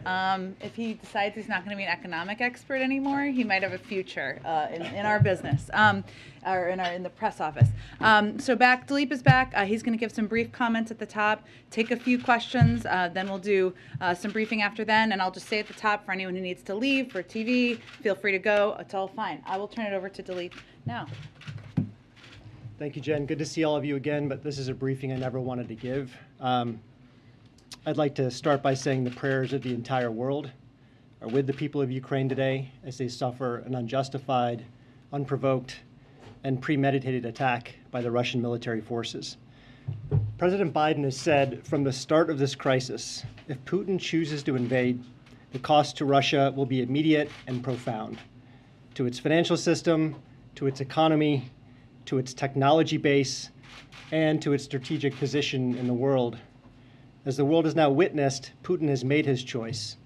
If he decides he's not going to be an economic expert anymore, he might have a future in our business, or in the press office. So Dilip is back. He's going to give some brief comments at the top, take a few questions, then we'll do some briefing after then, and I'll just say at the top for anyone who needs to leave for TV, feel free to go. It's all fine. I will turn it over to Dilip now. Thank you, Jen. Good to see all of you again, but this is a briefing I never wanted to give. I'd like to start by saying the prayers of the entire world are with the people of Ukraine today as they suffer an unjustified, unprovoked, and premeditated attack by the Russian military forces. President Biden has said from the start of this crisis, if Putin chooses to invade, the cost to Russia will be immediate and profound, to its financial system, to its economy, to its technology base, and to its strategic position in the world. As the world has now witnessed, Putin has made his choice.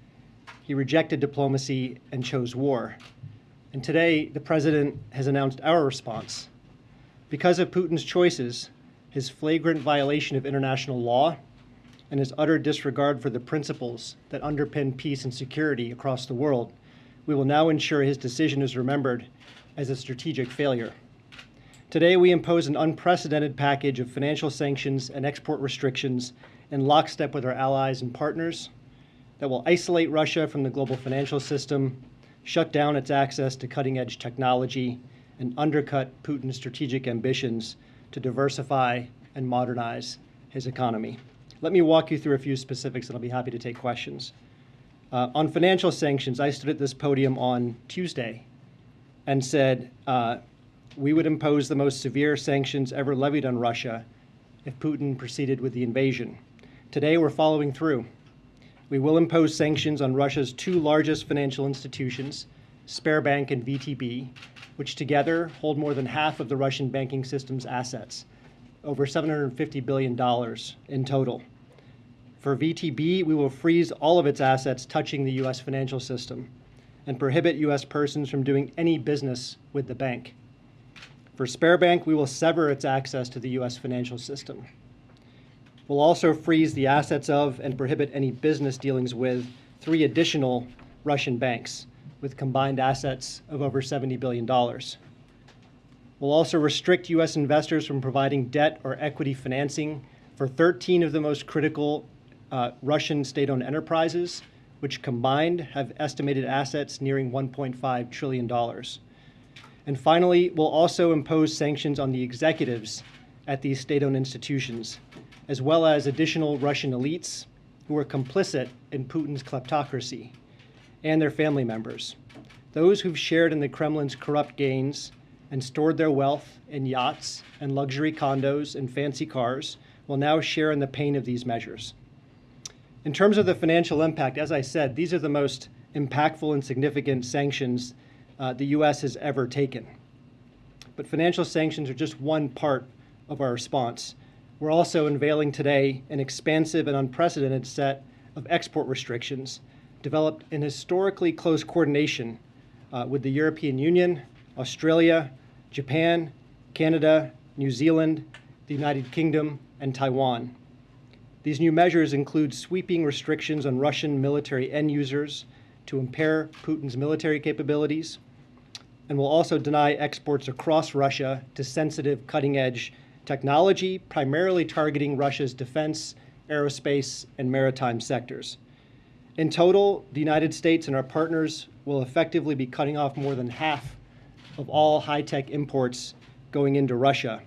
He rejected diplomacy and chose war. And today, the president has announced our response. Because of Putin's choices, his flagrant violation of international law, and his utter disregard for the principles that underpin peace and security across the world, we will now ensure his decision is remembered as a strategic failure. Today, we impose an unprecedented package of financial sanctions and export restrictions in lockstep with our allies and partners that will isolate Russia from the global financial system, shut down its access to cutting-edge technology, and undercut Putin's strategic ambitions to diversify and modernize his economy. Let me walk you through a few specifics, and I'll be happy to take questions. On financial sanctions, I stood at this podium on Tuesday and said, we would impose the most severe sanctions ever levied on Russia if Putin proceeded with the invasion. Today, we're following through. We will impose sanctions on Russia's two largest financial institutions, Sberbank and VTB, which together hold more than half of the Russian banking system's assets, over $750 billion in total. For VTB, we will freeze all of its assets touching the U.S. financial system and prohibit U.S. persons from doing any business with the bank. For Sberbank, we will sever its access to the U.S. financial system. We'll also freeze the assets of and prohibit any business dealings with 3 additional Russian banks with combined assets of over $70 billion. We'll also restrict U.S. investors from providing debt or equity financing for 13 of the most critical Russian state-owned enterprises, which combined have estimated assets nearing $1.5 trillion. And finally, we'll also impose sanctions on the executives at these state-owned institutions, as well as additional Russian elites who are complicit in Putin's kleptocracy, and their family members. Those who've shared in the Kremlin's corrupt gains and stored their wealth in yachts and luxury condos and fancy cars will now share in the pain of these measures. In terms of the financial impact, as I said, these are the most impactful and significant sanctions the U.S. has ever taken. But financial sanctions are just one part of our response. We're also unveiling today an expansive and unprecedented set of export restrictions developed in historically close coordination with the European Union, Australia, Japan, Canada, New Zealand, the United Kingdom, and Taiwan. These new measures include sweeping restrictions on Russian military end users to impair Putin's military capabilities, and will also deny exports across Russia to sensitive cutting-edge technology, primarily targeting Russia's defense, aerospace, and maritime sectors. In total, the United States and our partners will effectively be cutting off more than half of all high-tech imports going into Russia.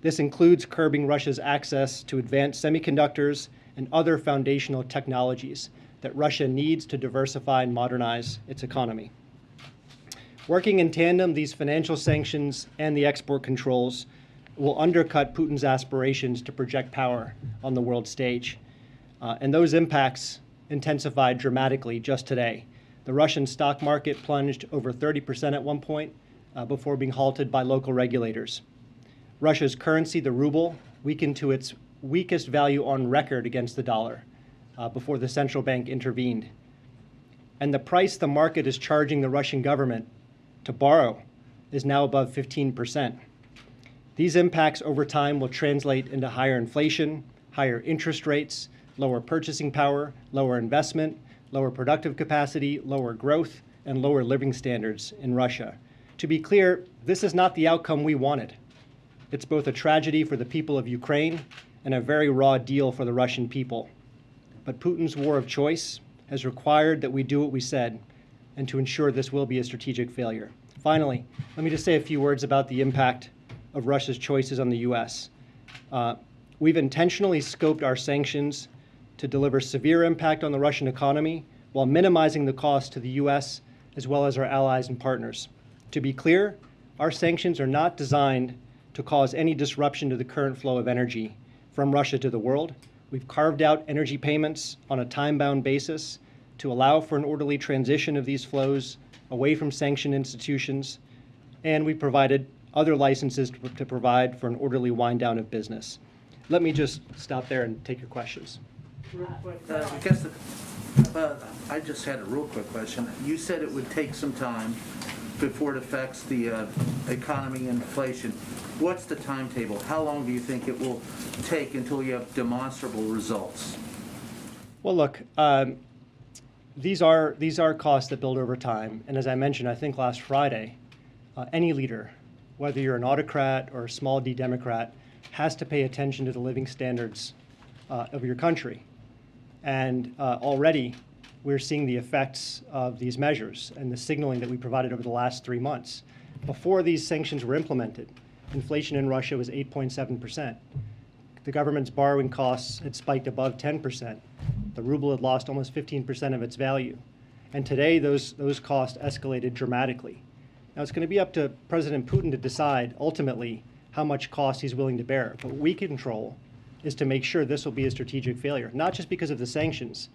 This includes curbing Russia's access to advanced semiconductors and other foundational technologies that Russia needs to diversify and modernize its economy. Working in tandem, these financial sanctions and the export controls will undercut Putin's aspirations to project power on the world stage. And those impacts intensified dramatically just today. The Russian stock market plunged over 30% at one point before being halted by local regulators. Russia's currency, the ruble, weakened to its weakest value on record against the dollar before the central bank intervened. And the price the market is charging the Russian government to borrow is now above 15%. These impacts over time will translate into higher inflation, higher interest rates, lower purchasing power, lower investment, lower productive capacity, lower growth, and lower living standards in Russia. To be clear, this is not the outcome we wanted. It's both a tragedy for the people of Ukraine and a very raw deal for the Russian people. But Putin's war of choice has required that we do what we said, and to ensure this will be a strategic failure. Finally, let me just say a few words about the impact of Russia's choices on the U.S. We've intentionally scoped our sanctions to deliver severe impact on the Russian economy while minimizing the cost to the U.S. as well as our allies and partners. To be clear, our sanctions are not designed to cause any disruption to the current flow of energy from Russia to the world. We've carved out energy payments on a time-bound basis to allow for an orderly transition of these flows away from sanctioned institutions, and we provided other licenses to provide for an orderly wind down of business. Let me just stop there and take your questions. I just had a real quick question. You said it would take some time before it affects the economy and inflation. What's the timetable? How long do you think it will take until you have demonstrable results? Well, look, these are costs that build over time. And as I mentioned, I think last Friday, any leader, whether you're an autocrat or a small d Democrat, has to pay attention to the living standards of your country. And already we're seeing the effects of these measures and the signaling that we provided over the last 3 months. Before these sanctions were implemented, inflation in Russia was 8.7%. The government's borrowing costs had spiked above 10%. The ruble had lost almost 15% of its value. And today, those costs escalated dramatically. Now, it's going to be up to President Putin to decide, ultimately, how much cost he's willing to bear. But what we control is to make sure this will be a strategic failure, not just because of the sanctions,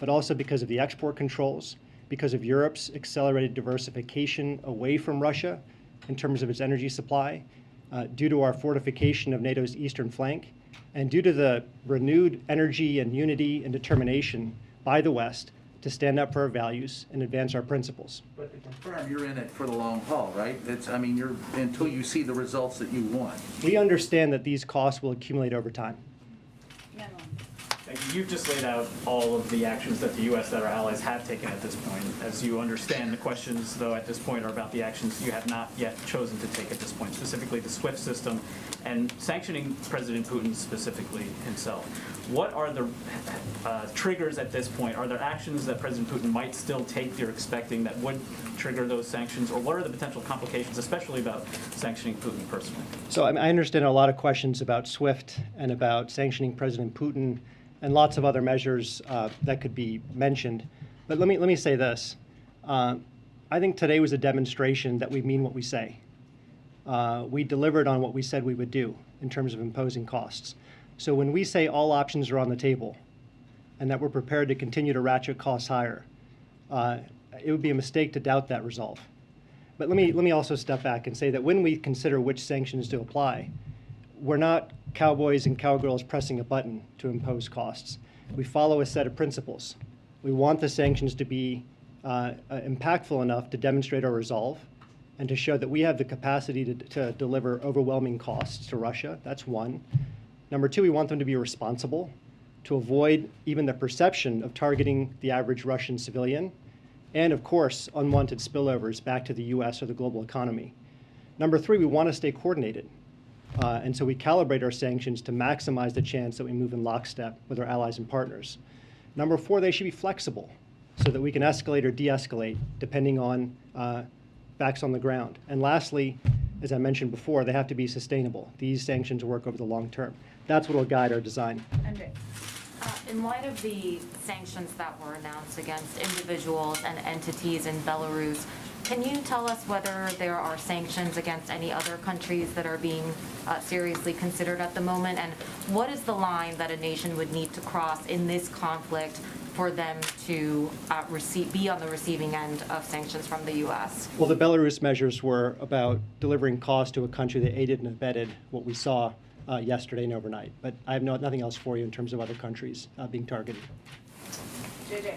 but also because of the export controls, because of Europe's accelerated diversification away from Russia in terms of its energy supply, due to our fortification of NATO's eastern flank, and due to the renewed energy and unity and determination by the West to stand up for our values and advance our principles. But to confirm, you're in it for the long haul, right? You're until you see the results that you want. We understand that these costs will accumulate over time. Thank you. You've just laid out all of the actions that the U.S. that our allies have taken at this point. As you understand, the questions, though, at this point are about the actions you have not yet chosen to take at this point, specifically the SWIFT system and sanctioning President Putin specifically himself. What are the triggers at this point? Are there actions that President Putin might still take you're expecting that would trigger those sanctions? Or what are the potential complications, especially about sanctioning Putin personally? So I understand a lot of questions about SWIFT and about sanctioning President Putin and lots of other measures that could be mentioned. But let me say this. I think today was a demonstration that we mean what we say. We delivered on what we said we would do in terms of imposing costs. So when we say all options are on the table and that we're prepared to continue to ratchet costs higher, it would be a mistake to doubt that resolve. But let me also step back and say that when we consider which sanctions to apply, we're not cowboys and cowgirls pressing a button to impose costs. We follow a set of principles. We want the sanctions to be impactful enough to demonstrate our resolve and to show that we have the capacity to deliver overwhelming costs to Russia. That's one. Number two, we want them to be responsible, to avoid even the perception of targeting the average Russian civilian, and of course, unwanted spillovers back to the US or the global economy. Number three, we want to stay coordinated. And so we calibrate our sanctions to maximize the chance that we move in lockstep with our allies and partners. Number four, they should be flexible so that we can escalate or de-escalate depending on facts on the ground. And lastly, as I mentioned before, they have to be sustainable. These sanctions work over the long term. That's what will guide our design. In light of the sanctions that were announced against individuals and entities in Belarus, can you tell us whether there are sanctions against any other countries that are being seriously considered at the moment? And what is the line that a nation would need to cross in this conflict for them to be on the receiving end of sanctions from the U.S.? Well, the Belarus measures were about delivering cost to a country that aided and abetted what we saw yesterday and overnight. But I have nothing else for you in terms of other countries being targeted. JJ.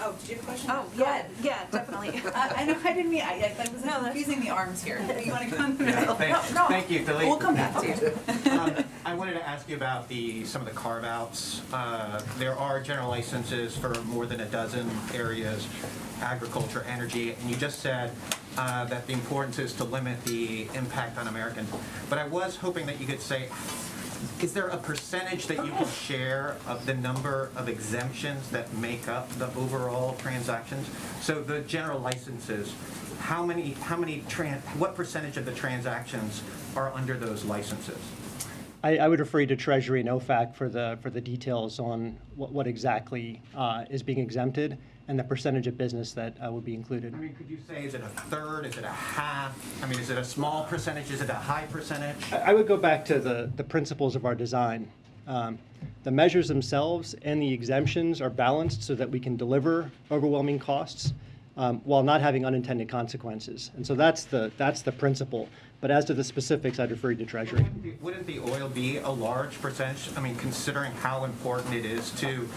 Oh, did you have a question? Oh, Go yeah, ahead. yeah, definitely. I know I didn't mean, I was No, that's- confusing the arms here. You want to go in the middle? No. Thank you, Philippe. We'll come back to you. I wanted to ask you about some of the carve-outs. There are general licenses for more than a dozen areas, agriculture, energy, and you just said that the importance is to limit the impact on Americans. But I was hoping that you could say, is there a percentage that you can share of the number of exemptions that make up the overall transactions? So the general licenses, what percentage of the transactions are under those licenses? I would refer you to Treasury and OFAC for the details on what exactly is being exempted and the percentage of business that would be included. I mean, could you say, is it a third, is it a half? I mean, is it a small percentage, is it a high percentage? I would go back to the principles of our design. The measures themselves and the exemptions are balanced so that we can deliver overwhelming costs while not having unintended consequences. And so that's the principle. But as to the specifics, I'd refer you to Treasury. Wouldn't the oil be a large percentage? I mean, considering how important it is to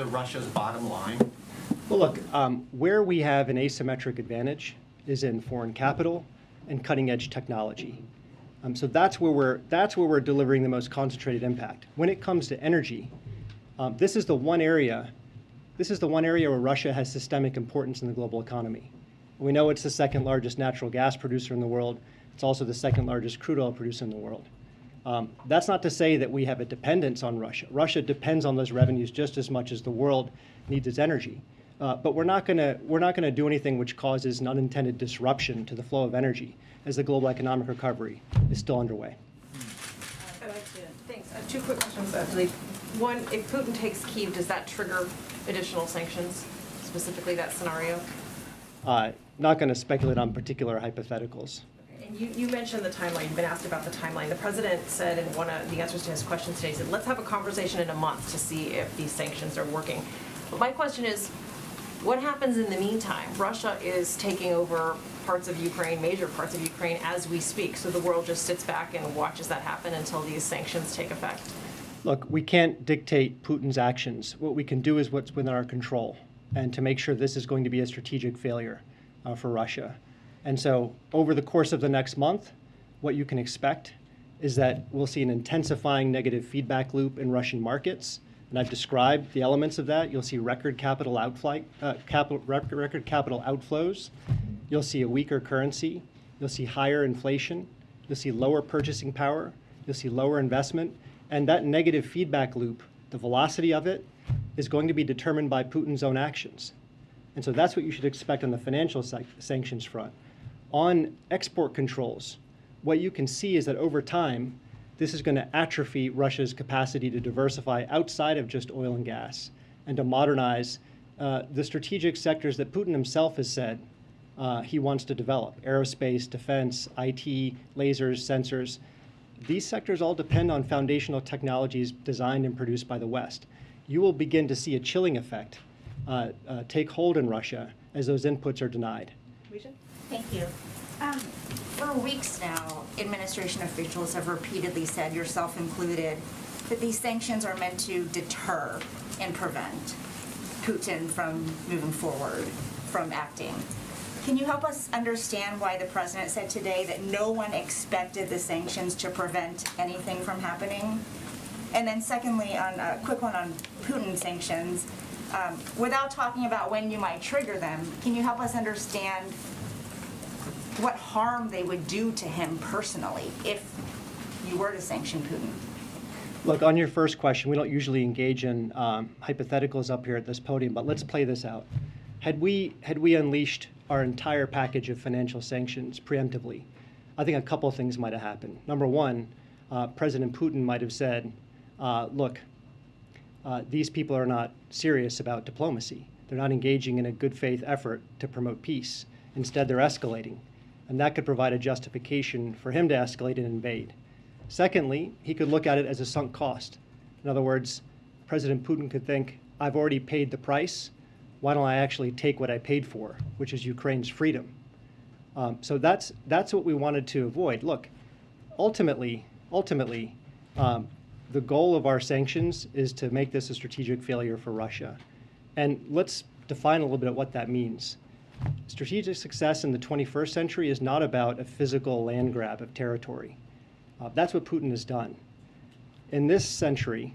Russia's bottom line? Well, look, where we have an asymmetric advantage is in foreign capital and cutting-edge technology. So that's where we're delivering the most concentrated impact. When it comes to energy, this is the one area where Russia has systemic importance in the global economy. We know it's the second largest natural gas producer in the world. It's also the second largest crude oil producer in the world. That's not to say that we have a dependence on Russia. Russia depends on those revenues just as much as the world needs its energy. But we're not going to do anything which causes an unintended disruption to the flow of energy as the global economic recovery is still underway. Thanks. Two quick questions, Philippe. One, if Putin takes Kyiv, does that trigger additional sanctions, specifically that scenario? Not going to speculate on particular hypotheticals. And you mentioned the timeline. You've been asked about the timeline. The president said in one of the answers to his questions today, he said, let's have a conversation in a month to see if these sanctions are working. But my question is, what happens in the meantime? Russia is taking over parts of Ukraine, major parts of Ukraine, as we speak. So the world just sits back and watches that happen until these sanctions take effect. Look, we can't dictate Putin's actions. What we can do is what's within our control, and to make sure this is going to be a strategic failure for Russia. And so over the course of the next month, what you can expect is that we'll see an intensifying negative feedback loop in Russian markets. And I've described the elements of that. You'll see record capital outflows. You'll see a weaker currency. You'll see higher inflation. You'll see lower purchasing power. You'll see lower investment. And that negative feedback loop, the velocity of it, is going to be determined by Putin's own actions. And so that's what you should expect on the financial sanctions front. On export controls, what you can see is that over time, this is going to atrophy Russia's capacity to diversify outside of just oil and gas and to modernize the strategic sectors that Putin himself has said he wants to develop: aerospace, defense, IT, lasers, sensors. These sectors all depend on foundational technologies designed and produced by the West. You will begin to see a chilling effect take hold in Russia as those inputs are denied. Thank you. For weeks now, administration officials have repeatedly said, yourself included, that these sanctions are meant to deter and prevent Putin from moving forward, from acting. Can you help us understand why the president said today that no one expected the sanctions to prevent anything from happening? And then secondly, on a quick one on Putin sanctions, without talking about when you might trigger them, can you help us understand what harm they would do to him personally if you were to sanction Putin? Look, on your first question, we don't usually engage in hypotheticals up here at this podium, but let's play this out. Had we unleashed our entire package of financial sanctions preemptively, I think a couple of things might have happened. Number one, President Putin might have said, look, these people are not serious about diplomacy. They're not engaging in a good faith effort to promote peace. Instead, they're escalating. And that could provide a justification for him to escalate and invade. Secondly, he could look at it as a sunk cost. In other words, President Putin could think, I've already paid the price. Why don't I actually take what I paid for, which is Ukraine's freedom? So that's what we wanted to avoid. Look, ultimately, the goal of our sanctions is to make this a strategic failure for Russia. And let's define a little bit what that means. Strategic success in the 21st century is not about a physical land grab of territory. That's what Putin has done. In this century,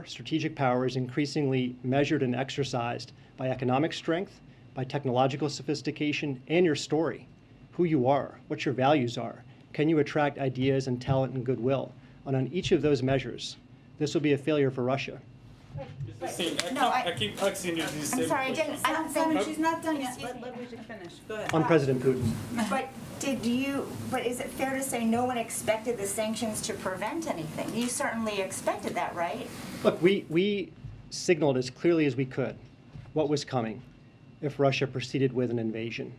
strategic power is increasingly measured and exercised by economic strength, by technological sophistication, and your story, who you are, what your values are. Can you attract ideas and talent and goodwill? And on each of those measures, this will be a failure for Russia. I keep asking you this. I'm sorry, I don't Simon, think, she's not done yet. Let Luigi finish. Go ahead. On President Putin. but is it fair to say no one expected the sanctions to prevent anything? You certainly expected that, right? Look, we signaled as clearly as we could what was coming if Russia proceeded with an invasion.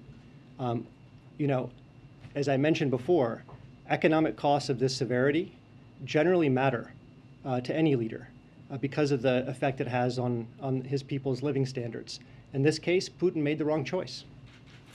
As I mentioned before, economic costs of this severity generally matter to any leader because of the effect it has on his people's living standards. In this case, Putin made the wrong choice.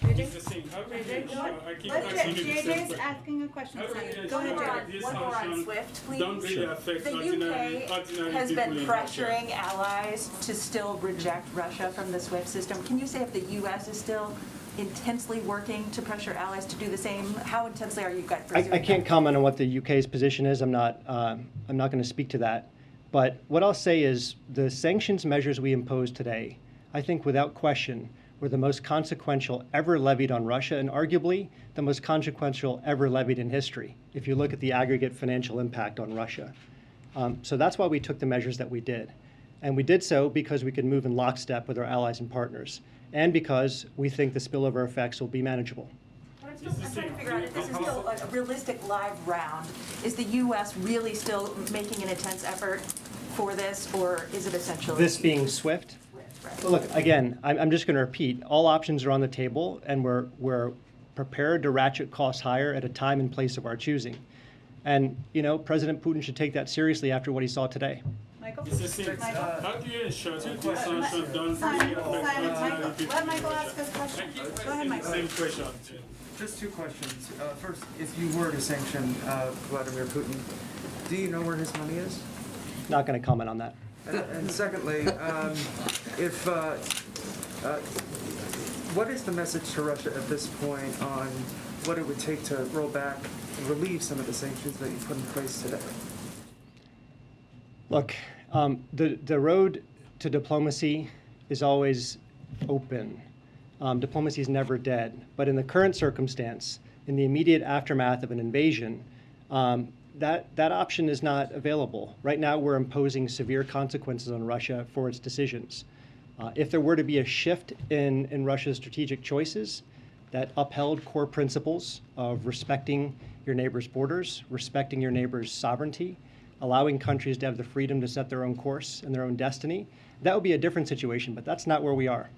It's the same. How do you ensure? I keep asking you the same JJ's question. asking a question. How do you Go ensure ahead, that JJ. these One more on sanctions SWIFT, please. don't really affect The ordinary UK people has been in Russia? pressuring allies to still reject Russia from the SWIFT system. Can you say if the US is still intensely working to pressure allies to do the same? How intensely are you guys pursuing I can't that? comment on what the UK's position is. I'm not going to speak to that. But what I'll say is the sanctions measures we imposed today, I think without question, were the most consequential ever levied on Russia and arguably the most consequential ever levied in history, if you look at the aggregate financial impact on Russia. So that's why we took the measures that we did. And we did so because we could move in lockstep with our allies and partners, and because we think the spillover effects will be manageable. I'm trying to figure out if this is still a realistic live round. Is the US really still making an intense effort for this, or is it essentially? This being SWIFT? Look, again, I'm just going to repeat, all options are on the table, and we're prepared to ratchet costs higher at a time and place of our choosing. And, President Putin should take that seriously after what he saw today. Michael? It's the same. How do you ensure that these sanctions don't really Simon, affect Michael, ordinary people let in Michael Russia? ask his question. I keep Go ahead, asking the Michael. same question. Just two questions. First, if you were to sanction Vladimir Putin, do you know where his money is? Not going to comment on that. And secondly, what is the message to Russia at this point on what it would take to roll back and relieve some of the sanctions that you put in place today? Look, the road to diplomacy is always open. Diplomacy is never dead. But in the current circumstance, in the immediate aftermath of an invasion, that option is not available. Right now, we're imposing severe consequences on Russia for its decisions. If there were to be a shift in Russia's strategic choices that upheld core principles of respecting your neighbor's borders, respecting your neighbor's sovereignty, allowing countries to have the freedom to set their own course and their own destiny, that would be a different situation, but that's not where we are.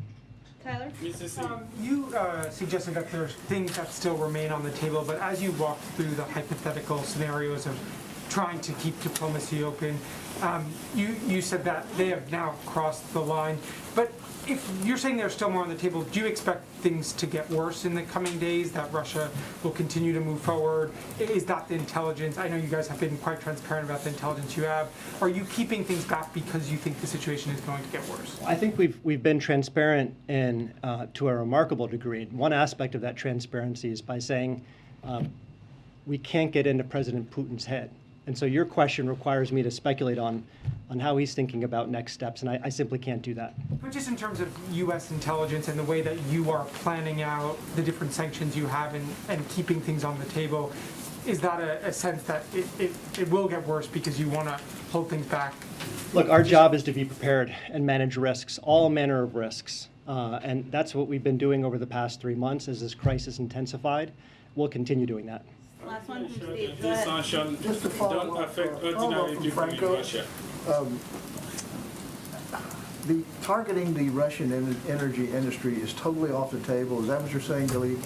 Tyler? You suggested that there's things that still remain on the table, but as you walk through the hypothetical scenarios of trying to keep diplomacy open, you said that they have now crossed the line. But if you're saying there's still more on the table, do you expect things to get worse in the coming days, that Russia will continue to move forward? Is that the intelligence? I know you guys have been quite transparent about the intelligence you have. Are you keeping things back because you think the situation is going to get worse? I think we've been transparent to a remarkable degree. One aspect of that transparency is by saying we can't get into President Putin's head. And so your question requires me to speculate on how he's thinking about next steps, and I simply can't do that. But just in terms of U.S. intelligence and the way that you are planning out the different sanctions you have and keeping things on the table, is that a sense that it will get worse because you want to hold things back? Look, our job is to be prepared and manage risks, all manner of risks. And that's what we've been doing over the past 3 months as this crisis intensified. We'll continue doing that. Last one from Ensure Steve. that Go these ahead. sanctions Just to follow don't up, affect follow up ordinary from people in Franco. Russia. The targeting the Russian energy industry is totally off the table. Is that what you're saying, Dilip?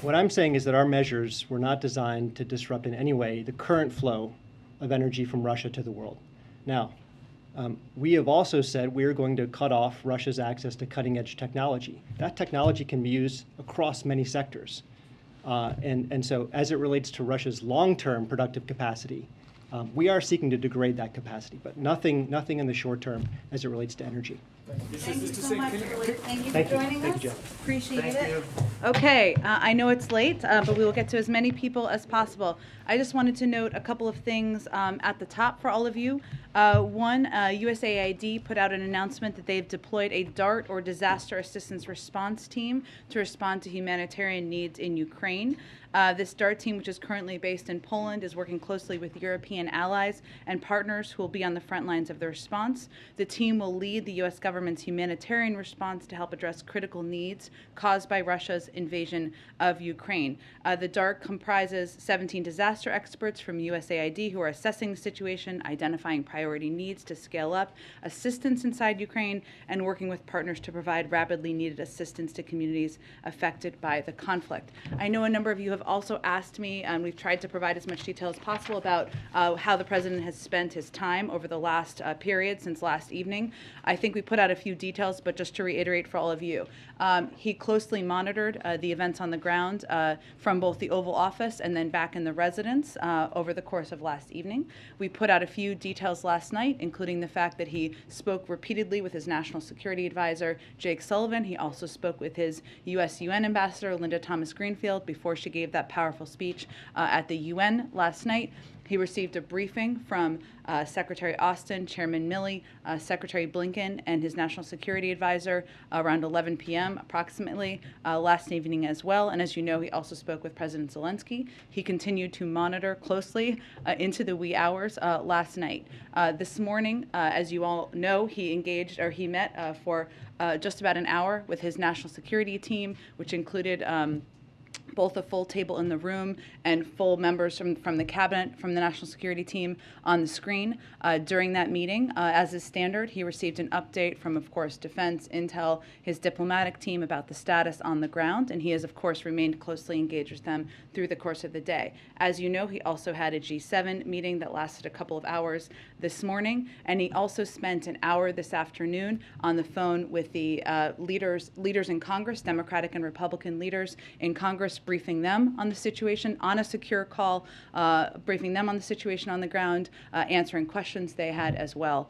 What I'm saying is that our measures were not designed to disrupt in any way the current flow of energy from Russia to the world. Now, we have also said we are going to cut off Russia's access to cutting-edge technology. That technology can be used across many sectors. And so as it relates to Russia's long-term productive capacity, we are seeking to degrade that capacity, but nothing in the short term as it relates to energy. Thank you so much. Thank you for Thank you. joining Thank us. you, Jen. Appreciate Thank it. you. Okay, I know it's late, but we will get to as many people as possible. I just wanted to note a couple of things at the top for all of you. One, USAID put out an announcement that they've deployed a DART, or Disaster Assistance Response Team, to respond to humanitarian needs in Ukraine. This DART team, which is currently based in Poland, is working closely with European allies and partners who will be on the front lines of the response. The team will lead the U.S. government's humanitarian response to help address critical needs caused by Russia's invasion of Ukraine. The DART comprises 17 disaster experts from USAID who are assessing the situation, identifying priority needs to scale up assistance inside Ukraine, and working with partners to provide rapidly needed assistance to communities affected by the conflict. I know a number of you have also asked me, and we've tried to provide as much detail as possible about how the president has spent his time over the last period since last evening. I think we put out a few details, but just to reiterate for all of you, he closely monitored the events on the ground from both the Oval Office and then back in the residence over the course of last evening. We put out a few details last night, including the fact that he spoke repeatedly with his national security advisor, Jake Sullivan. He also spoke with his U.S. UN ambassador, Linda Thomas-Greenfield, before she gave that powerful speech at the UN last night. He received a briefing from Secretary Austin, Chairman Milley, Secretary Blinken, and his national security advisor around 11 p.m. approximately last evening as well. And as you know, he also spoke with President Zelensky. He continued to monitor closely into the wee hours last night. This morning, as you all know, he met for just about an hour with his national security team, which included both a full table in the room and full members from the cabinet, from the national security team on the screen. During that meeting, as is standard, he received an update from, of course, Defense, Intel, his diplomatic team about the status on the ground, and he has, of course, remained closely engaged with them through the course of the day. As you know, he also had a G7 meeting that lasted a couple of hours this morning, and he also spent an hour this afternoon on the phone with the leaders in Congress, Democratic and Republican leaders in Congress, briefing them on the situation on a secure call, briefing them on the situation on the ground, answering questions they had as well.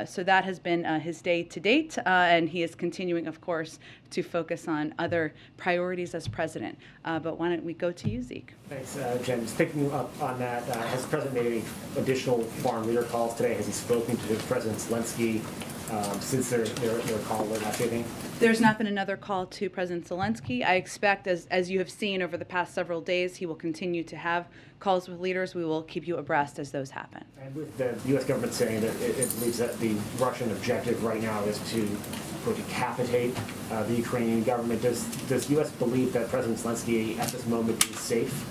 So that has been his day to date, and he is continuing, of course, to focus on other priorities as president. But why don't we go to you, Zeke? Thanks, Jen. Just picking up on that, has the president made any additional foreign leader calls today? Has he spoken to President Zelensky since their call last evening? There's not been another call to President Zelensky. I expect, as you have seen over the past several days, he will continue to have calls with leaders. We will keep you abreast as those happen. And with the U.S. government saying that it believes that the Russian objective right now is to decapitate the Ukrainian government, does the U.S. believe that President Zelensky at this moment is safe?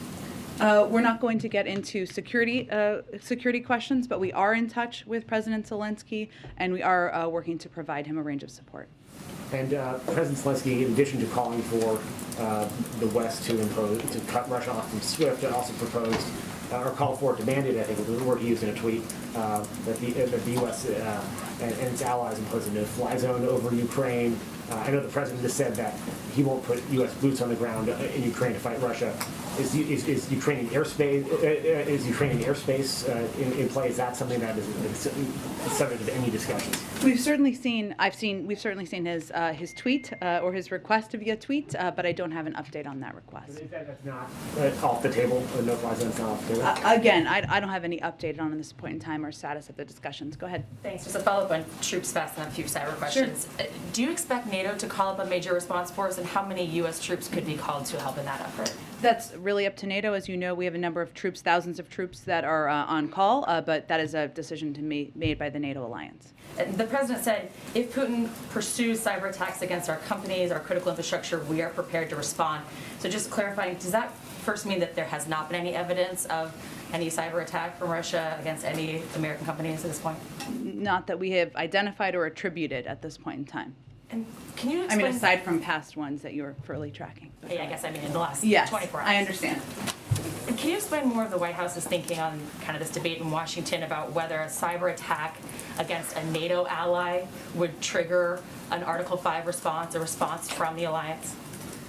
We're not going to get into security questions, but we are in touch with President Zelensky, and we are working to provide him a range of support. And President Zelensky, in addition to calling for the West to cut Russia off from SWIFT, also proposed or called for, demanded, I think was the word he used in a tweet, that the U.S. And its allies impose a no-fly zone over Ukraine. I know the president has said that he won't put U.S. boots on the ground in Ukraine to fight Russia. Is Ukrainian airspace in play? Is that something that is subject of any discussions? We've certainly seen his tweet or his request via tweet, but I don't have an update on that request. That's not off the table. The no-fly zone's not off the table. Again, I don't have any update on this point in time or status of the discussions. Go ahead. Thanks. Just a follow-up on troops fast and a few cyber questions. Sure. Do you expect NATO to call up a major response force, and how many U.S. troops could be called to help in that effort? That's really up to NATO. As you know, we have a number of troops, thousands of troops that are on call, but that is a decision to made by the NATO alliance. The president said, if Putin pursues cyber attacks against our companies, our critical infrastructure, we are prepared to respond. So just clarifying, does that first mean that there has not been any evidence of any cyber attack from Russia against any American companies at this point? Not that we have identified or attributed at this point in time. And can you explain? Aside from past ones that you're fully tracking. Yeah, I guess in the last 24 hours. I understand. And can you explain more of the White House's thinking on kind of this debate in Washington about whether a cyber attack against a NATO ally would trigger an Article 5 response, a response from the alliance?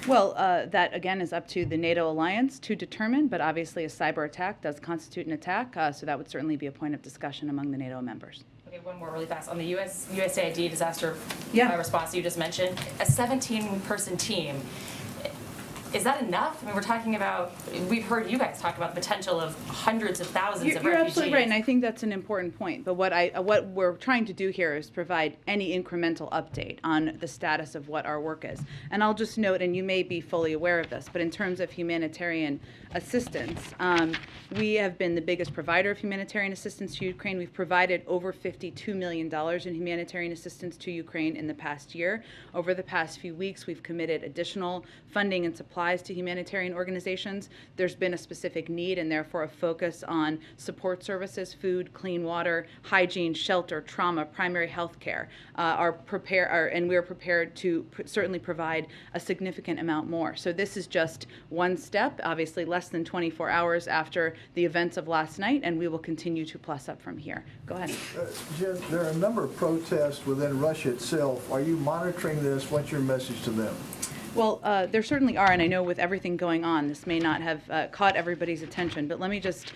Well, that again is up to the NATO alliance to determine, but obviously a cyber attack does constitute an attack, so that would certainly be a point of discussion among the NATO members. Okay, one more really fast. On the USAID disaster Yeah. response you just mentioned, a 17-person team, is that enough? I mean, we're talking about, we've heard you guys talk about the potential of hundreds of thousands of You're refugees. absolutely right, and I think that's an important point. But what we're trying to do here is provide any incremental update on the status of what our work is. And I'll just note, and you may be fully aware of this, but in terms of humanitarian assistance, we have been the biggest provider of humanitarian assistance to Ukraine. We've provided over $52 million in humanitarian assistance to Ukraine in the past year. Over the past few weeks, we've committed additional funding and supplies to humanitarian organizations. There's been a specific need and therefore a focus on support services, food, clean water, hygiene, shelter, trauma, primary health care, and we are prepared to certainly provide a significant amount more. So this is just one step, obviously less than 24 hours after the events of last night, and we will continue to plus up from here. Go ahead. Jen, there are a number of protests within Russia itself. Are you monitoring this? What's your message to them? Well, there certainly are, and I know with everything going on, this may not have caught everybody's attention, but let me just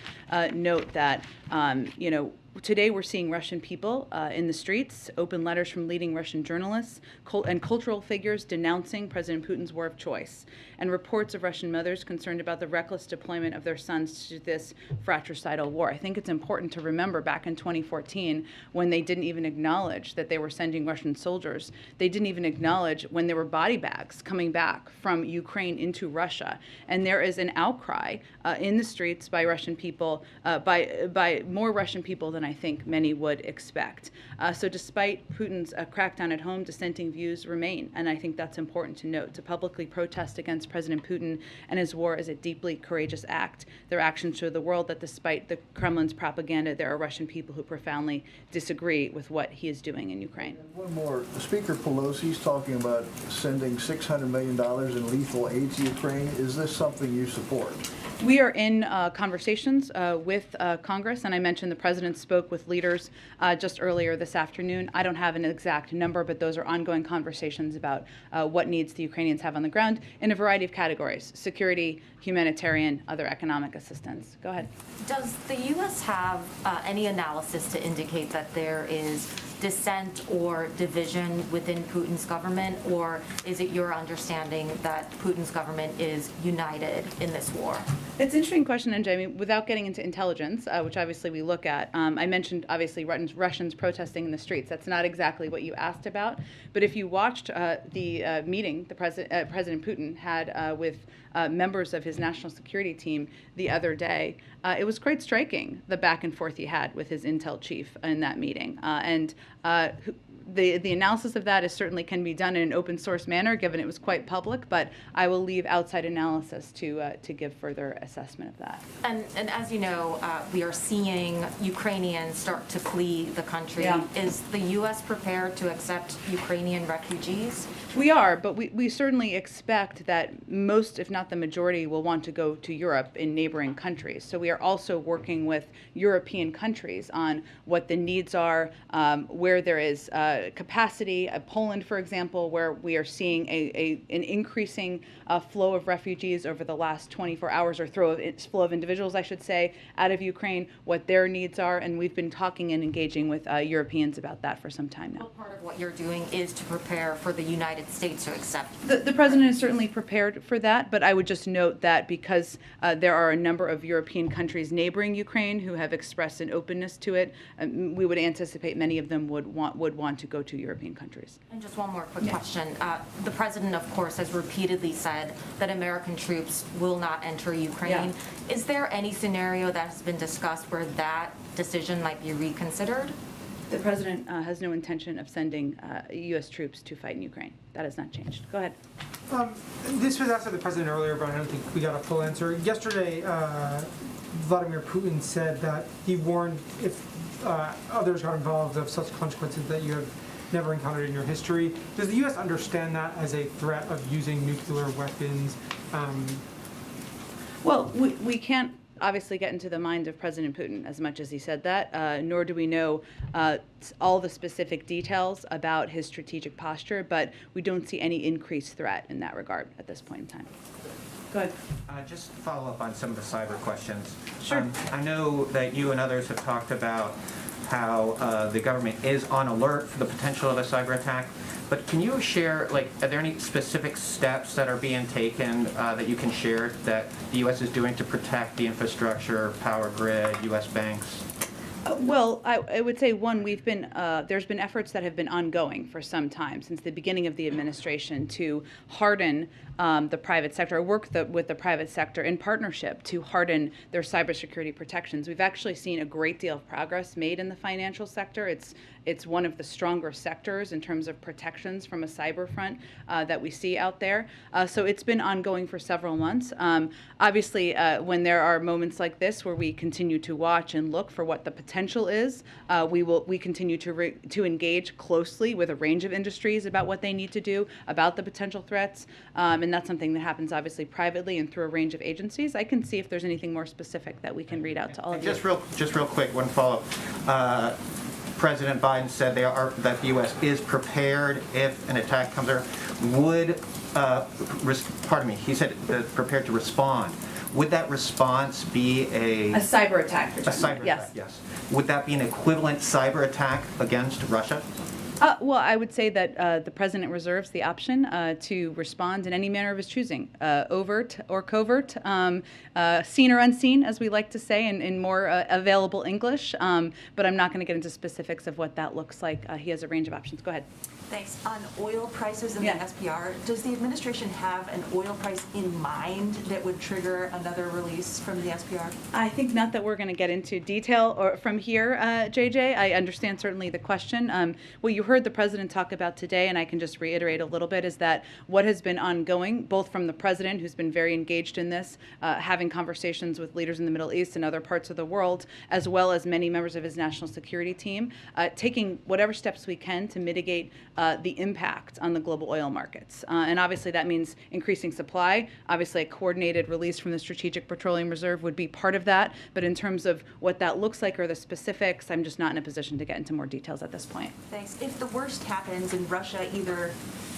note that, today we're seeing Russian people in the streets, open letters from leading Russian journalists and cultural figures denouncing President Putin's war of choice, and reports of Russian mothers concerned about the reckless deployment of their sons to this fratricidal war. I think it's important to remember back in 2014 when they didn't even acknowledge that they were sending Russian soldiers. They didn't even acknowledge when there were body bags coming back from Ukraine into Russia. And there is an outcry in the streets by Russian people, by more Russian people than I think many would expect. So despite Putin's crackdown at home, dissenting views remain. And I think that's important to note. To publicly protest against President Putin and his war is a deeply courageous act. Their actions show the world that despite the Kremlin's propaganda, there are Russian people who profoundly disagree with what he is doing in Ukraine. And one more. Speaker Pelosi's talking about sending $600 million in lethal aid to Ukraine. Is this something you support? We are in conversations with Congress, and I mentioned the president spoke with leaders just earlier this afternoon. I don't have an exact number, but those are ongoing conversations about what needs the Ukrainians have on the ground in a variety of categories: security, humanitarian, other economic assistance. Go ahead. Does the U.S. have any analysis to indicate that there is dissent or division within Putin's government, or is it your understanding that Putin's government is united in this war? It's an interesting question, and Jamie, without getting into intelligence, which obviously we look at, I mentioned obviously Russians protesting in the streets. That's not exactly what you asked about, but if you watched the meeting the President Putin had with members of his national security team the other day, it was quite striking, the back and forth he had with his intel chief in that meeting. The analysis of that certainly can be done in an open source manner, given it was quite public, but I will leave outside analysis to give further assessment of that. And as you know, we are seeing Ukrainians start to flee the country. Yeah. Is the U.S. prepared to accept Ukrainian refugees? We are, but we certainly expect that most, if not the majority, will want to go to Europe in neighboring countries. So we are also working with European countries on what the needs are, where there is capacity. Poland, for example, where we are seeing an increasing flow of refugees over the last 24 hours, or flow of individuals, I should say, out of Ukraine, what their needs are, and we've been talking and engaging with Europeans about that for some time now. What part of what you're doing is to prepare for the United States to accept? The president is certainly prepared for that, but I would just note that because there are a number of European countries neighboring Ukraine who have expressed an openness to it, we would anticipate many of them would want to go to European countries. And just one more quick question. The president, of course, has repeatedly said that American troops will not enter Ukraine. Yeah. Is there any scenario that has been discussed where that decision might be reconsidered? The president has no intention of sending U.S. troops to fight in Ukraine. That has not changed. Go ahead. This was asked of the president earlier, but I don't think we got a full answer. Yesterday, Vladimir Putin said that he warned if others got involved of such consequences that you have never encountered in your history. Does the U.S. understand that as a threat of using nuclear weapons? Well, we can't obviously get into the mind of President Putin as much as he said that, nor do we know all the specific details about his strategic posture, but we don't see any increased threat in that regard at this point in time. Go ahead. Just to follow up on some of the cyber questions. Sure. I know that you and others have talked about how the government is on alert for the potential of a cyber attack. But can you share, like, are there any specific steps that are being taken that you can share that the U.S. is doing to protect the infrastructure, power grid, U.S. banks? Well, I would say, one, there's been efforts that have been ongoing for some time, since the beginning of the administration, to harden the private sector, or work with the private sector in partnership to harden their cybersecurity protections. We've actually seen a great deal of progress made in the financial sector. It's one of the stronger sectors in terms of protections from a cyber front that we see out there. So it's been ongoing for several months. Obviously, when there are moments like this where we continue to watch and look for what the potential is, we continue to engage closely with a range of industries about what they need to do, about the potential threats, and that's something that happens obviously privately and through a range of agencies. I can see if there's anything more specific that we can read out to all of you. Just real quick, one follow-up. President Biden said that the U.S. is prepared if an attack comes there. He said prepared to respond. Would that response be a cyber attack? A cyber attack, yes. Would that be an equivalent cyber attack against Russia? Well, I would say that the president reserves the option to respond in any manner of his choosing, overt or covert, seen or unseen, as we like to say in more available English. But I'm not going to get into specifics of what that looks like. He has a range of options. Go ahead. Thanks. On oil prices and the SPR, does the administration have an oil price in mind that would trigger another release from the SPR? I think not that we're going to get into detail or from here, JJ. I understand certainly the question. What you heard the president talk about today, and I can just reiterate a little bit, is that what has been ongoing, both from the president, who's been very engaged in this, having conversations with leaders in the Middle East and other parts of the world, as well as many members of his national security team, taking whatever steps we can to mitigate the impact on the global oil markets. And obviously that means increasing supply. Obviously a coordinated release from the Strategic Petroleum Reserve would be part of that. But in terms of what that looks like or the specifics, I'm just not in a position to get into more details at this point. Thanks. If the worst happens and Russia either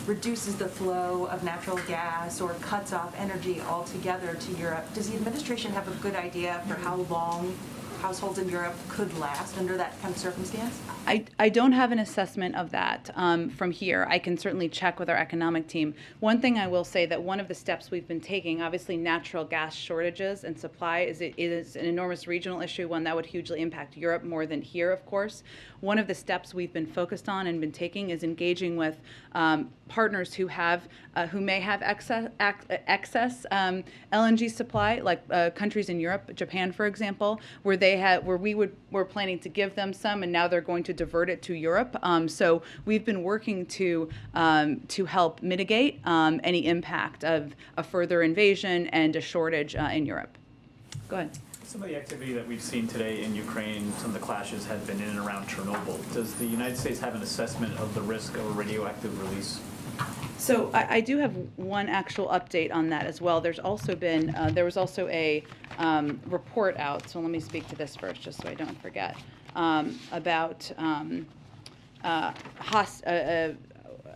reduces the flow of natural gas or cuts off energy altogether to Europe, does the administration have a good idea for how long households in Europe could last under that kind of circumstance? I don't have an assessment of that from here. I can certainly check with our economic team. One thing I will say that one of the steps we've been taking, obviously natural gas shortages and supply is an enormous regional issue, one that would hugely impact Europe more than here, of course. One of the steps we've been focused on and been taking is engaging with partners who may have excess LNG supply, like countries in Europe, Japan, for example, where we're planning to give them some, and now they're going to divert it to Europe. So we've been working to help mitigate any impact of a further invasion and a shortage in Europe. Go ahead. Some of the activity that we've seen today in Ukraine, some of the clashes have been in and around Chernobyl. Does the United States have an assessment of the risk of a radioactive release? So I do have one actual update on that as well. There's also been, there was also a report out, so let me speak to this first just so I don't forget, about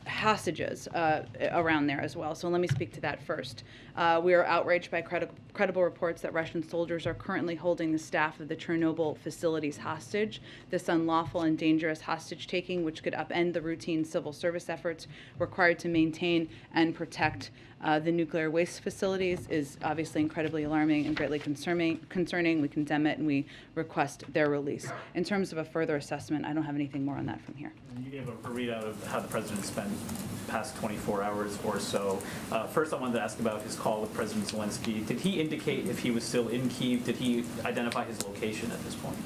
hostages around there as well. So let me speak to that first. We are outraged by credible reports that Russian soldiers are currently holding the staff of the Chernobyl facilities hostage. This unlawful and dangerous hostage-taking, which could upend the routine civil service efforts required to maintain and protect the nuclear waste facilities, is obviously incredibly alarming and greatly concerning. We condemn it and we request their release. In terms of a further assessment, I don't have anything more on that from here. You gave a readout of how the president spent the past 24 hours or so. First, I wanted to ask about his call with President Zelensky. Did he indicate if he was still in Kyiv? Did he identify his location at this point?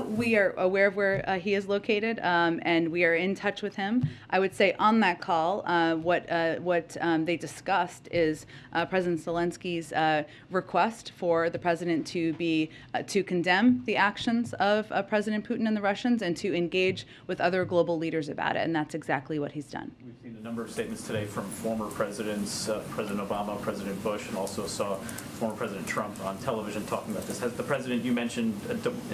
We are aware of where he is located, and we are in touch with him. I would say on that call, what they discussed is President Zelensky's request for the president to condemn the actions of President Putin and the Russians and to engage with other global leaders about it, and that's exactly what he's done. We've seen a number of statements today from former presidents, President Obama, President Bush, and also saw former President Trump on television talking about this. Has the president, you mentioned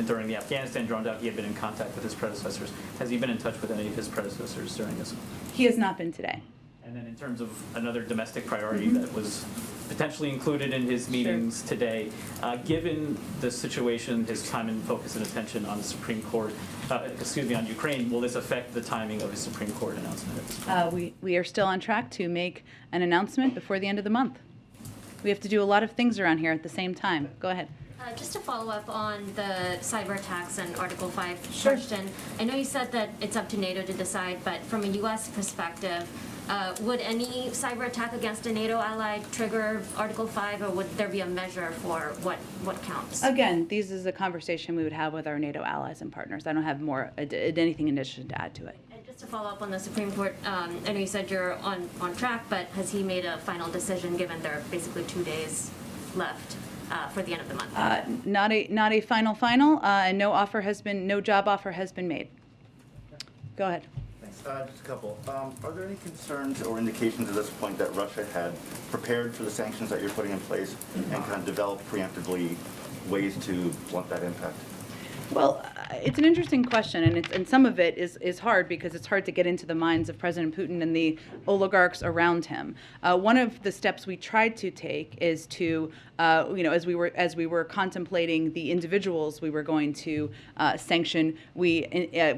during the Afghanistan drawdown, he had been in contact with his predecessors. Has he been in touch with any of his predecessors during this? He has not been today. And then in terms of another domestic priority that was potentially included in his meetings today, given the situation, his time and focus and attention on the Supreme Court, on Ukraine, will this affect the timing of his Supreme Court announcement at this point? We are still on track to make an announcement before the end of the month. We have to do a lot of things around here at the same time. Go ahead. Just to follow up on the cyber attacks and Article 5 Sure. question, I know you said that it's up to NATO to decide, but from a U.S. perspective, would any cyber attack against a NATO ally trigger Article 5, or would there be a measure for what counts? Again, this is a conversation we would have with our NATO allies and partners. I don't have more anything in addition to add to it. And just to follow up on the Supreme Court, I know you said you're on track, but has he made a final decision given there are basically 2 days left for the end of the month? Not a final, and no job offer has been made. Go ahead. Just a couple. Are there any concerns or indications at this point that Russia had prepared for the sanctions that you're putting in place and kind of developed preemptively ways to blunt that impact? Well, it's an interesting question, and some of it is hard because it's hard to get into the minds of President Putin and the oligarchs around him. One of the steps we tried to take is to, as we were contemplating the individuals we were going to sanction, we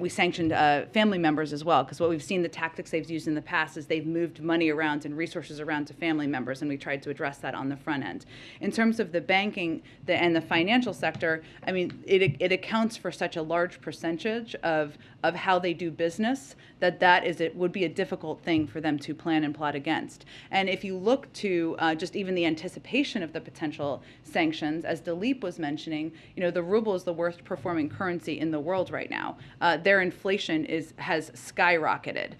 sanctioned family members as well, because what we've seen the tactics they've used in the past is they've moved money around and resources around to family members, and we tried to address that on the front end. In terms of the banking and the financial sector, I mean, it accounts for such a large percentage of how they do business it would be a difficult thing for them to plan and plot against. And if you look to just even the anticipation of the potential sanctions, as Dilip was mentioning, the ruble is the worst performing currency in the world right now. Their inflation has skyrocketed.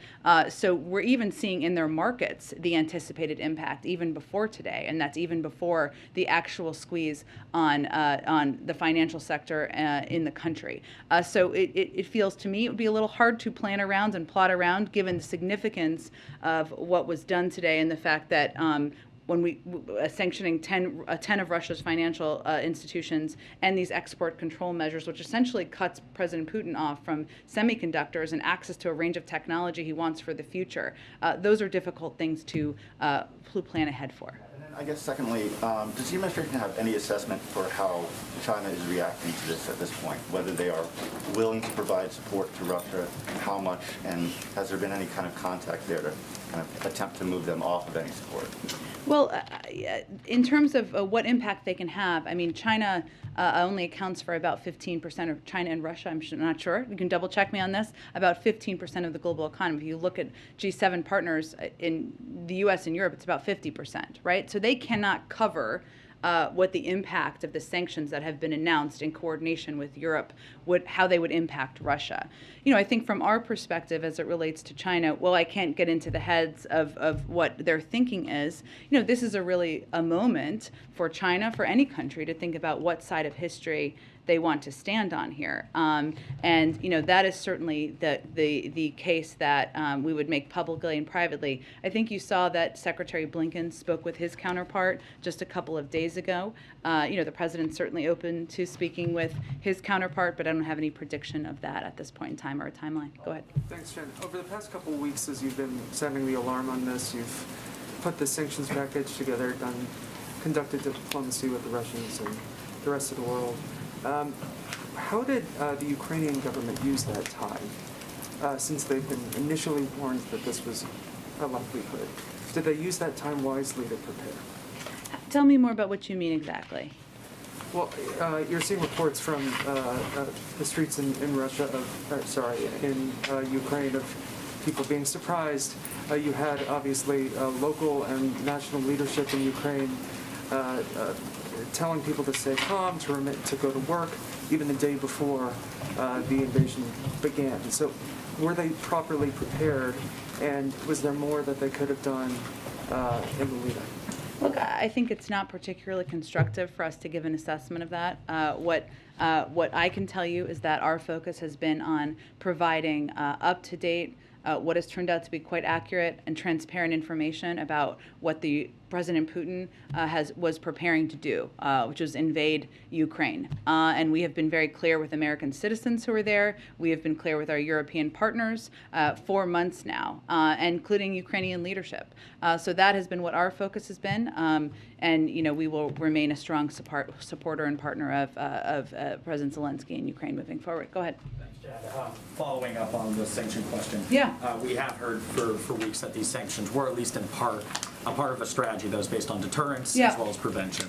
So we're even seeing in their markets the anticipated impact even before today, and that's even before the actual squeeze on the financial sector in the country. So it feels to me it would be a little hard to plan around and plot around given the significance of what was done today and the fact that when we sanctioning 10 of Russia's financial institutions and these export control measures, which essentially cuts President Putin off from semiconductors and access to a range of technology he wants for the future. Those are difficult things to plan ahead for. I guess secondly, does the administration have any assessment for how China is reacting to this at this point? Whether they are willing to provide support to Russia, how much, and has there been any kind of contact there to kind of attempt to move them off of any support? Well, in terms of what impact they can have, I mean, China only accounts for about 15% of China and Russia. I'm not sure. You can double check me on this. About 15% of the global economy. If you look at G7 partners in the U.S. and Europe, it's about 50%, right? So they cannot cover what the impact of the sanctions that have been announced in coordination with Europe, how they would impact Russia. I think from our perspective as it relates to China, well, I can't get into the heads of what their thinking is. This is a moment for China, for any country, to think about what side of history they want to stand on here. And that is certainly the case that we would make publicly and privately. I think you saw that Secretary Blinken spoke with his counterpart just a couple of days ago. The president's certainly open to speaking with his counterpart, but I don't have any prediction of that at this point in time or a timeline. Go ahead. Thanks, Jen. Over the past couple of weeks, as you've been sounding the alarm on this, you've put the sanctions package together, conducted diplomacy with the Russians and the rest of the world. How did the Ukrainian government use that time, since they've been initially warned that this was a likelihood? Did they use that time wisely to prepare? Tell me more about what you mean exactly. Well, you're seeing reports from the streets in Russia, in Ukraine, of people being surprised. You had, obviously, local and national leadership in Ukraine telling people to stay calm, to go to work, even the day before the invasion began. So were they properly prepared, and was there more that they could have done in the lead-up? Look, I think it's not particularly constructive for us to give an assessment of that. What I can tell you is that our focus has been on providing up-to-date, what has turned out to be quite accurate and transparent information about what the President Putin was preparing to do, which was invade Ukraine. And we have been very clear with American citizens who are there. We have been clear with our European partners 4 months now, including Ukrainian leadership. So that has been what our focus has been. And we will remain a strong supporter and partner of President Zelensky in Ukraine moving forward. Go ahead. Following up on the sanction question. Yeah. We have heard for weeks that these sanctions were, at least in part, a part of a strategy that was based on deterrence as well as prevention.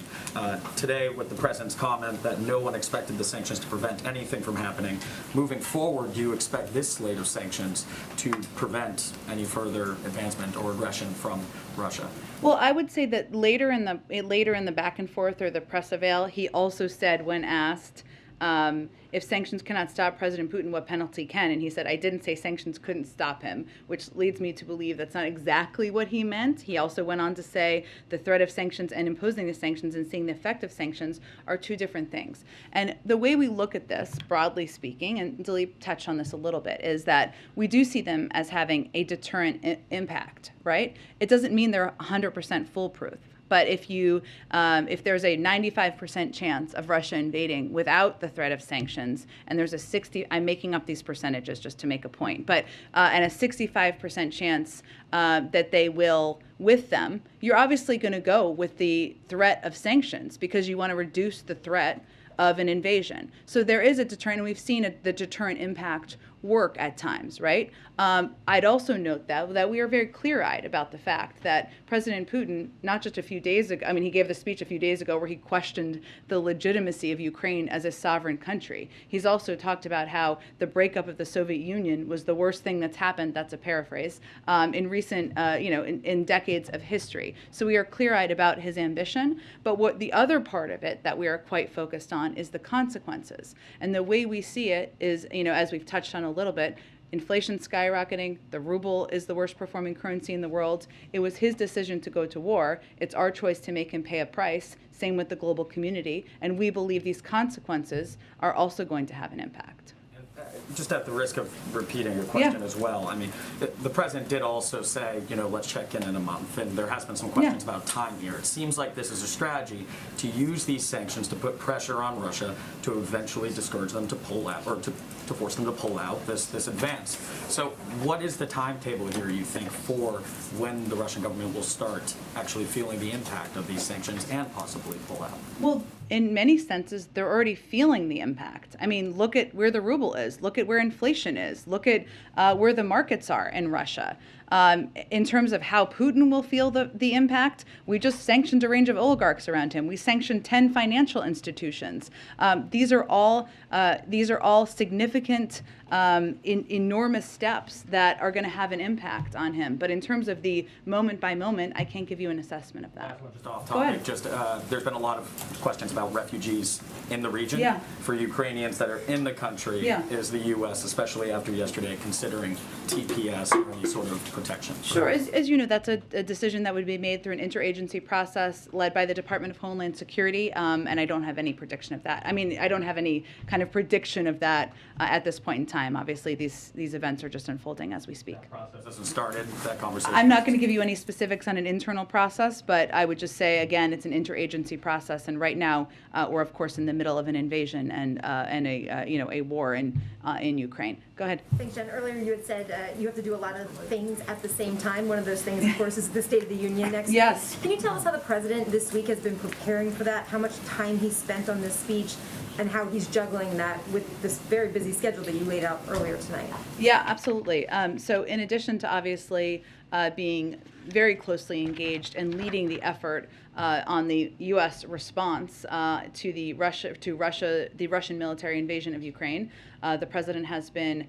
Today, with the president's comment that no one expected the sanctions to prevent anything from happening, moving forward, do you expect this slate of sanctions to prevent any further advancement or aggression from Russia? Well, I would say that later in the back and forth or the press avail, he also said when asked if sanctions cannot stop President Putin, what penalty can? And he said, I didn't say sanctions couldn't stop him, which leads me to believe that's not exactly what he meant. He also went on to say the threat of sanctions and imposing the sanctions and seeing the effect of sanctions are two different things. And the way we look at this, broadly speaking, and Dilip touched on this a little bit, is that we do see them as having a deterrent impact, right? It doesn't mean they're 100% foolproof. But if there's a 95% chance of Russia invading without the threat of sanctions, and there's I'm making up these percentages just to make a point, but and a 65% chance that they will with them, you're obviously going to go with the threat of sanctions because you want to reduce the threat of an invasion. So there is a deterrent, and we've seen the deterrent impact work at times, right? I'd also note that we are very clear-eyed about the fact that President Putin, not just a few days ago, he gave the speech a few days ago where he questioned the legitimacy of Ukraine as a sovereign country. He's also talked about how the breakup of the Soviet Union was the worst thing that's happened, that's a paraphrase, in recent, in decades of history. So we are clear-eyed about his ambition, but what the other part of it that we are quite focused on is the consequences. And the way we see it is, as we've touched on a little bit, inflation skyrocketing, the ruble is the worst performing currency in the world. It was his decision to go to war. It's our choice to make him pay a price. Same with the global community. And we believe these consequences are also going to have an impact. Just at the risk of repeating a question as well, the president did also say, let's check in a month, and there has been some questions about time here. It seems like this is a strategy to use these sanctions to put pressure on Russia to eventually discourage them to pull out, or to force them to pull out this advance. So what is the timetable here, you think, for when the Russian government will start actually feeling the impact of these sanctions and possibly pull out? Well, in many senses, they're already feeling the impact. Look at where the ruble is. Look at where inflation is. Look at where the markets are in Russia. In terms of how Putin will feel the impact, we just sanctioned a range of oligarchs around him. We sanctioned 10 financial institutions. These are all significant, enormous steps that are going to have an impact on him. But in terms of the moment by moment, I can't give you an assessment of that. Just off topic, there's been a lot of questions about refugees in the region. For Ukrainians that are in the country, is the U.S., especially after yesterday, considering TPS or any sort of protection? Sure. As you know, that's a decision that would be made through an interagency process led by the Department of Homeland Security, and I don't have any prediction of that. I don't have any kind of prediction of that at this point in time. Obviously, these events are just unfolding as we speak. That process hasn't started, that conversation? I'm not going to give you any specifics on an internal process, but I would just say, again, it's an interagency process, and right now we're, of course, in the middle of an invasion and a war in Ukraine. Go ahead. Thanks, Jen. Earlier you had said you have to do a lot of things at the same time. One of those things, of course, is the State of the Union next week. Can you tell us how the president this week has been preparing for that, how much time he spent on this speech, and how he's juggling that with this very busy schedule that you laid out earlier tonight? Yeah, absolutely. So in addition to obviously being very closely engaged and leading the effort on the U.S. response to the Russian military invasion of Ukraine, the president has been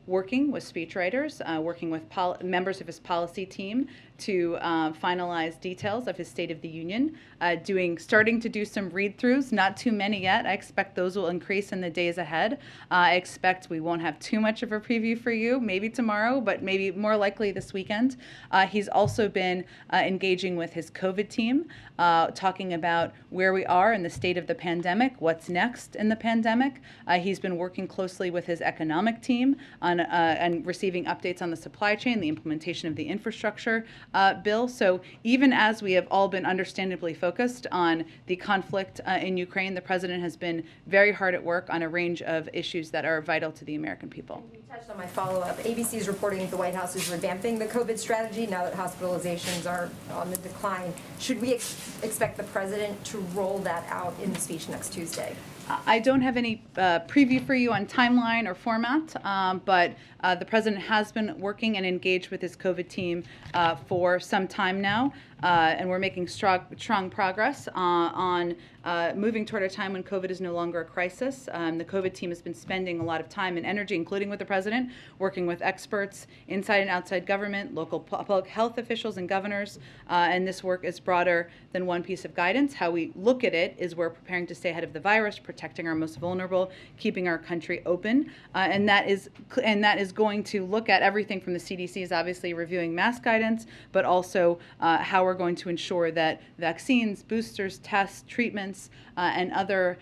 working with speechwriters, working with members of his policy team to finalize details of his State of the Union, starting to do some read-throughs, not too many yet. I expect those will increase in the days ahead. I expect we won't have too much of a preview for you, maybe tomorrow, but maybe more likely this weekend. He's also been engaging with his COVID team, talking about where we are in the state of the pandemic, what's next in the pandemic. He's been working closely with his economic team on and receiving updates on the supply chain, the implementation of the infrastructure bill. So even as we have all been understandably focused on the conflict in Ukraine, the president has been very hard at work on a range of issues that are vital to the American people. You touched on my follow-up. ABC is reporting that the White House is revamping the COVID strategy now that hospitalizations are on the decline. Should we expect the president to roll that out in the speech next Tuesday? I don't have any preview for you on timeline or format, but the president has been working and engaged with his COVID team for some time now, and we're making strong progress on moving toward a time when COVID is no longer a crisis. The COVID team has been spending a lot of time and energy, including with the president, working with experts inside and outside government, local public health officials and governors, and this work is broader than one piece of guidance. How we look at it is we're preparing to stay ahead of the virus, protecting our most vulnerable, keeping our country open, and that is going to look at everything from the CDC is obviously reviewing mask guidance, but also how we're going to ensure that vaccines, boosters, tests, treatments, and other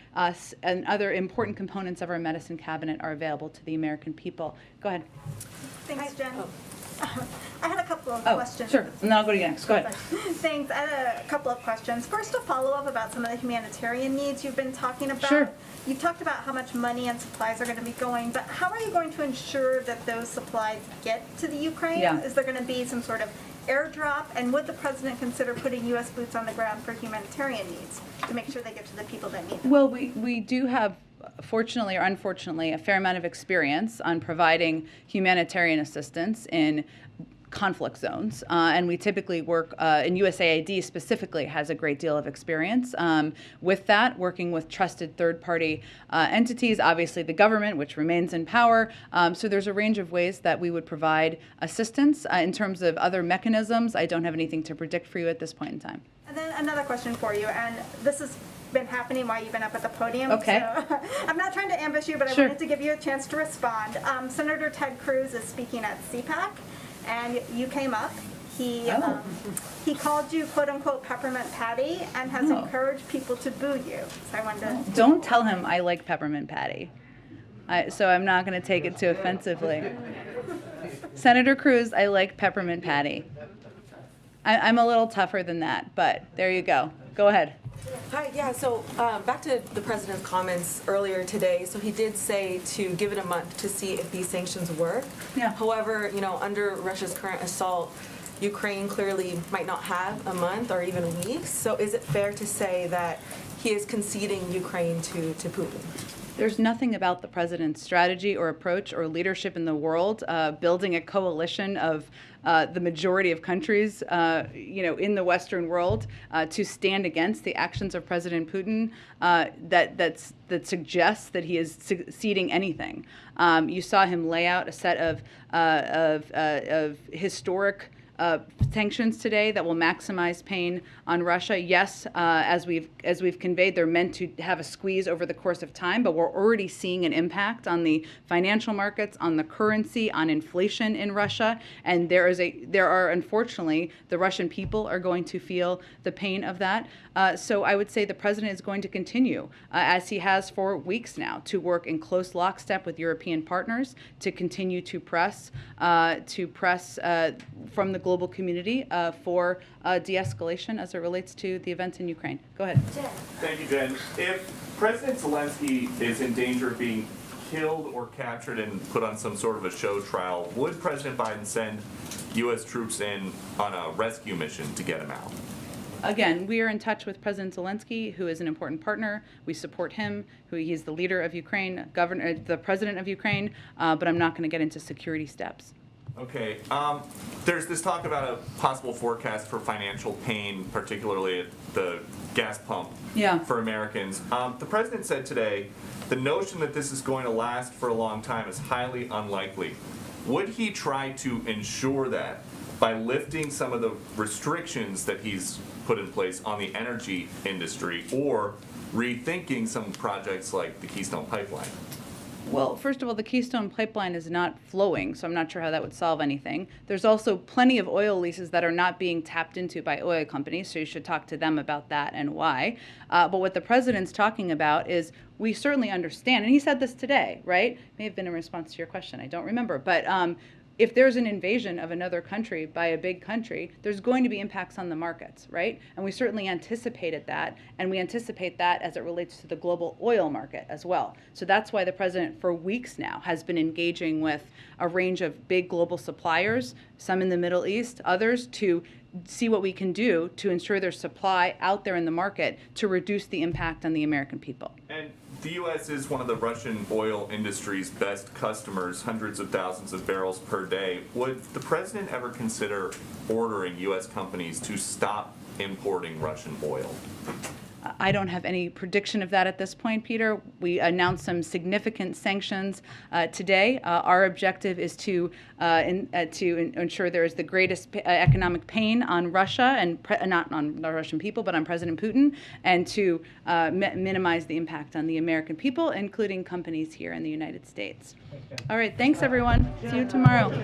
important components of our medicine cabinet are available to the American people. Go ahead. Thanks, Jen. I had a couple of questions. Sure, and then I'll go to you next. Go ahead. Thanks. I had a couple of questions. First, a follow-up about some of the humanitarian needs you've been talking about. Sure. You've talked about how much money and supplies are going to be going, but how are you going to ensure that those supplies get to the Ukraine? Yeah. Is there going to be some sort of airdrop? And would the president consider putting U.S. boots on the ground for humanitarian needs to make sure they get to the people that need them? Well, we do have, fortunately or unfortunately, a fair amount of experience on providing humanitarian assistance in conflict zones, and we typically work, and USAID specifically has a great deal of experience with that, working with trusted third-party entities, obviously the government, which remains in power. So there's a range of ways that we would provide assistance. In terms of other mechanisms, I don't have anything to predict for you at this point in time. And then another question for you, and this has been happening while you've been up at the podium. Okay. So I'm not trying to ambush you, but I Sure. wanted to give you a chance to respond. Senator Ted Cruz is speaking at CPAC, and you came up. He called you "quote unquote" Peppermint Patty and has encouraged people to boo you. So I wanted to. Don't tell him I like Peppermint Patty. So I'm not going to take it too offensively. Senator Cruz, I like Peppermint Patty. I'm a little tougher than that, but there you go. Go ahead. Hi, yeah, so back to the president's comments earlier today. So he did say to give it a month to see if these sanctions work. Yeah. However, under Russia's current assault, Ukraine clearly might not have a month or even weeks. So is it fair to say that he is conceding Ukraine to Putin? There's nothing about the president's strategy or approach or leadership in the world, building a coalition of the majority of countries, in the Western world, to stand against the actions of President Putin that suggests that he is ceding anything. You saw him lay out a set of historic sanctions today that will maximize pain on Russia. Yes, as we've conveyed, they're meant to have a squeeze over the course of time, but we're already seeing an impact on the financial markets, on the currency, on inflation in Russia, and there are unfortunately the Russian people are going to feel the pain of that. So I would say the president is going to continue, as he has for weeks now, to work in close lockstep with European partners to continue to press from the global community for de-escalation as it relates to the events in Ukraine. Go ahead. Thank you, Jen. If President Zelensky is in danger of being killed or captured and put on some sort of a show trial, would President Biden send U.S. troops in on a rescue mission to get him out? Again, we are in touch with President Zelensky, who is an important partner. We support him. He's the leader of Ukraine, the president of Ukraine, but I'm not going to get into security steps. Okay. There's this talk about a possible forecast for financial pain, particularly at the gas pump for Americans. The president said today the notion that this is going to last for a long time is highly unlikely. Would he try to ensure that by lifting some of the restrictions that he's put in place on the energy industry or rethinking some projects like the Keystone Pipeline? Well, first of all, the Keystone Pipeline is not flowing, so I'm not sure how that would solve anything. There's also plenty of oil leases that are not being tapped into by oil companies, so you should talk to them about that and why. But what the president's talking about is we certainly understand, and he said this today, right? May have been in response to your question, I don't remember. But if there's an invasion of another country by a big country, there's going to be impacts on the markets, right? And we certainly anticipated that, and we anticipate that as it relates to the global oil market as well. So that's why the president for weeks now has been engaging with a range of big global suppliers, some in the Middle East, others, to see what we can do to ensure there's supply out there in the market to reduce the impact on the American people. And the U.S. is one of the Russian oil industry's best customers, hundreds of thousands of barrels per day. Would the president ever consider ordering U.S. companies to stop importing Russian oil? I don't have any prediction of that at this point, Peter. We announced some significant sanctions today. Our objective is to ensure there is the greatest economic pain on Russia, and not on the Russian people, but on President Putin, and to minimize the impact on the American people, including companies here in the United States. All right, thanks everyone. See you tomorrow.